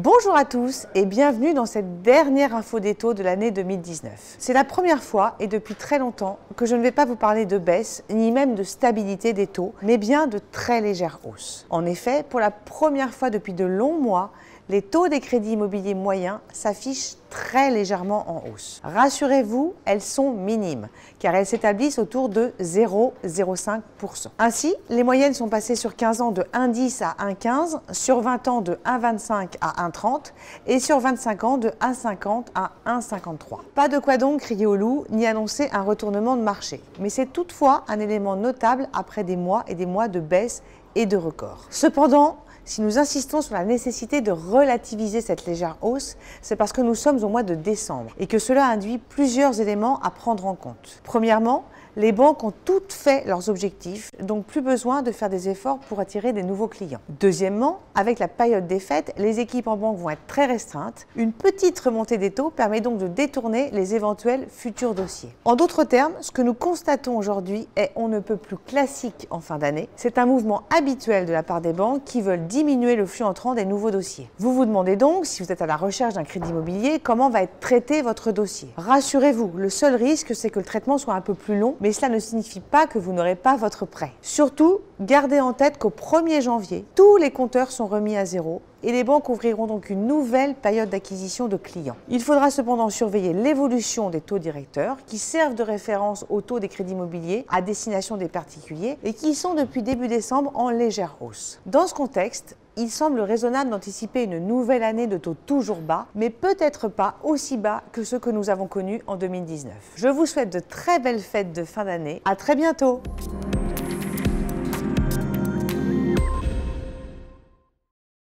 Bonjour à tous et bienvenue dans cette dernière info des taux de l'année 2019. C'est la première fois et depuis très longtemps que je ne vais pas vous parler de baisse ni même de stabilité des taux, mais bien de très légères hausses. En effet, pour la première fois depuis de longs mois, les taux des crédits immobiliers moyens s'affichent très légèrement en hausse. Rassurez-vous, elles sont minimes, car elles s'établissent autour de 0,05%. Ainsi, les moyennes sont passées sur 15 ans de 1,10 à 1,15, sur 20 ans de 1,25 à 1,30 et sur 25 ans de 1,50 à 1,53. Pas de quoi donc crier au loup, ni annoncer un retournement de marché. Mais c'est toutefois un élément notable après des mois et des mois de baisse et de records. Cependant, si nous insistons sur la nécessité de relativiser cette légère hausse, c'est parce que nous sommes au mois de décembre et que cela induit plusieurs éléments à prendre en compte. Premièrement, les banques ont toutes fait leurs objectifs, donc plus besoin de faire des efforts pour attirer des nouveaux clients. Deuxièmement, avec la période des fêtes, les équipes en banque vont être très restreintes. Une petite remontée des taux permet donc de détourner les éventuels futurs dossiers. En d'autres termes, ce que nous constatons aujourd'hui est on ne peut plus classique en fin d'année. C'est un mouvement habituel de la part des banques qui veulent diminuer le flux entrant des nouveaux dossiers. Vous vous demandez donc, si vous êtes à la recherche d'un crédit immobilier, comment va être traité votre dossier. Rassurez-vous, le seul risque, c'est que le traitement soit un peu plus long, mais cela ne signifie pas que vous n'aurez pas votre prêt. Surtout, gardez en tête qu'au 1er janvier, tous les compteurs sont remis à zéro et les banques ouvriront donc une nouvelle période d'acquisition de clients. Il faudra cependant surveiller l'évolution des taux directeurs qui servent de référence aux taux des crédits immobiliers à destination des particuliers et qui sont depuis début décembre en légère hausse. Dans ce contexte, il semble raisonnable d'anticiper une nouvelle année de taux toujours bas, mais peut-être pas aussi bas que ceux que nous avons connus en 2019. Je vous souhaite de très belles fêtes de fin d'année. À très bientôt!